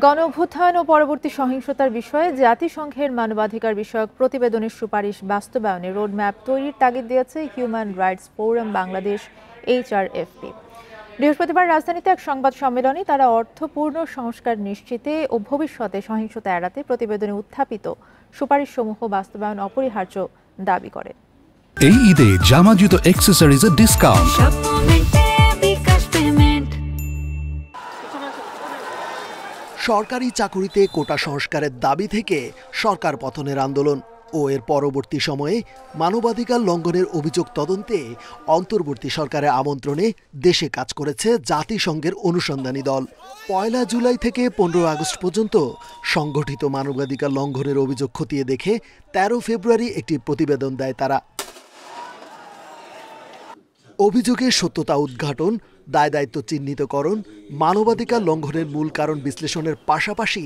গণঅভ্যুত্থান ও পরবর্তী সহিংসতার বিষয়ে জাতিসংঘের মানবাধিকার বিষয়ক প্রতিবেদনের সুপারিশ বাস্তবায়নে রোডম্যাপ তৈরির তাগিদ দিয়েছে human rights forum Bangladesh HRFP। বৃহস্পতিবার রাজধানীতে এক সংবাদ সম্মেলনে তারা অর্থপূর্ণ সংস্কার নিশ্চিতে ও ভবিষ্যতে সহিংসতা এড়াতে প্রতিবেদনে উত্থাপিত সুপারিশসমূহ বাস্তবায়ন অপরিহার্য দাবি করে। এই ঈদে জামা জুতো অ্যাকসেসরিজের ডিসকাউন্ট। সরকারি চাকুরিতে কোটা সংস্কারের দাবি থেকে সরকার পতনের আন্দোলন ও এর পরবর্তী সময়ে মানবাধিকার লঙ্ঘনের অভিযোগ তদন্তে অন্তর্বর্তী সরকারের আমন্ত্রণে দেশে কাজ করেছে জাতিসংঘের অনুসন্ধানী দল। ১ জুলাই থেকে ১৫ আগস্ট পর্যন্ত সংগঠিত মানবাধিকার লঙ্ঘনের অভিযোগ খতিয়ে দেখে ১৩ ফেব্রুয়ারি একটি প্রতিবেদন দেয় তারা। অভিযোগের সত্যতা উদ্ঘাটন, দায়-দায়িত্ব চিহ্নিতকরণ, মানবাধিকার লঙ্ঘনের মূল কারণ বিশ্লেষণের পাশাপাশি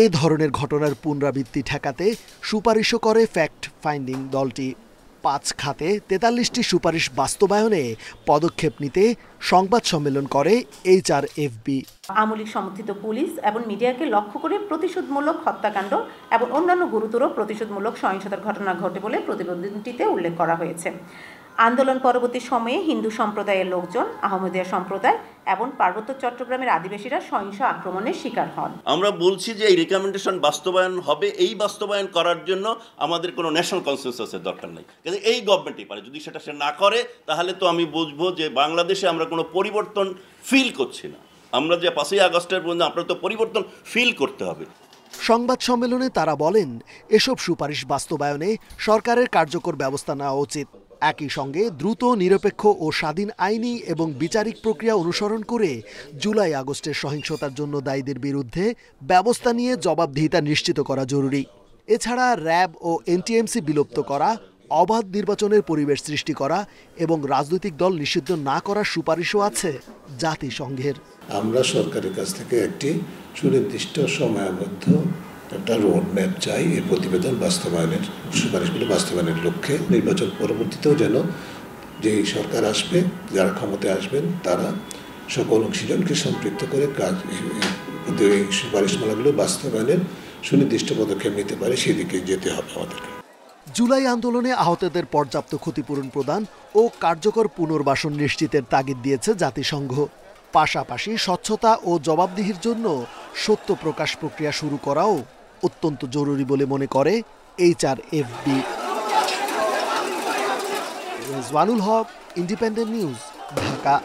এ ধরনের ঘটনার পুনরাবৃত্তি ঠেকাতে সুপারিশও করে ফ্যাক্ট ফাইন্ডিং দলটি। ৫ খাতে ৪৩টি সুপারিশ বাস্তবায়নে পদক্ষেপ নিতে সংবাদ সম্মেলন করে HRFP। আমলিক সমর্থিত পুলিশ এবং মিডিয়াকে লক্ষ্য করে প্রতিশোধমূলক হত্যাকাণ্ড এবং অন্যান্য গুরুতর প্রতিশোধমূলক সহিংসতার ঘটনা ঘটে বলে প্রতিবেদনটিতে উল্লেখ করা হয়েছে। আন্দোলন পরবর্তী সময়ে হিন্দু সম্প্রদায়ের লোকজন, আহমদিয়া সম্প্রদায় এবং পার্বত্য চট্টগ্রামের আদিবাসীরা সহিংস আক্রমণের শিকার হন। আমরা বলছি যে এই রিকমেন্ডেশন বাস্তবায়ন হবে, এই বাস্তবায়ন করার জন্য আমাদের কোনো ন্যাশনাল কনসেনসাসের দরকার নেই, কিন্তু এই গভর্নমেন্টই পারে। যদি সেটা সে না করে তাহলে তো আমি বুঝবো যে বাংলাদেশে আমরা কোনো পরিবর্তন ফিল করছি না। আমরা যে ৫ই আগস্টের পর্যন্ত আপনার তো পরিবর্তন ফিল করতে হবে। সংবাদ সম্মেলনে তারা বলেন, এসব সুপারিশ বাস্তবায়নে সরকারের কার্যকর ব্যবস্থা নেওয়া উচিত। একই সঙ্গে দ্রুত, নিরপেক্ষ ও স্বাধীন আইনি এবং বিচারিক প্রক্রিয়া অনুসরণ করে জুলাই আগস্টের সহিংসতার জন্য দায়ীদের বিরুদ্ধে ব্যবস্থা নিয়ে জবাবদিহিতা নিশ্চিত করা জরুরি। এছাড়া র্যাব ও NTMC বিলুপ্ত করা, অবাধ নির্বাচনের পরিবেশ সৃষ্টি করা এবং রাজনৈতিক দল নিষিদ্ধ না করার সুপারিশও আছে জাতিসংঘের। আমরা সরকারের কাছ থেকে একটি সুনির্দিষ্ট সময়াবদ্ধ একটা রোড ম্যাপ চাই এই প্রতিবেদন বাস্তবায়নের, সুপারিশগুলো বাস্তবায়নের লক্ষ্যে। নির্বাচন পরবর্তীতেও যেন যেই সরকার আসবে, যারা ক্ষমতায় আসবেন, তারা সকল অংশীজনকে সম্পৃক্ত করে কাজ এই সুপারিশমালাগুলো বাস্তবায়নের সুনির্দিষ্ট পদক্ষেপ নিতে পারে, সেদিকে যেতে হবে আমাদেরকে। জুলাই আন্দোলনে আহতদের পর্যাপ্ত ক্ষতিপূরণ প্রদান ও কার্যকর পুনর্বাসন নিশ্চিতের তাগিদ দিয়েছে জাতিসংঘ। পাশাপাশি স্বচ্ছতা ও জবাবদিহির জন্য সত্য প্রকাশ প্রক্রিয়া শুরু করাও অত্যন্ত জরুরি বলে মনে করে HRFP। রেজওয়ানুল হক, ইন্ডিপেন্ডেন্ট নিউজ, ঢাকা।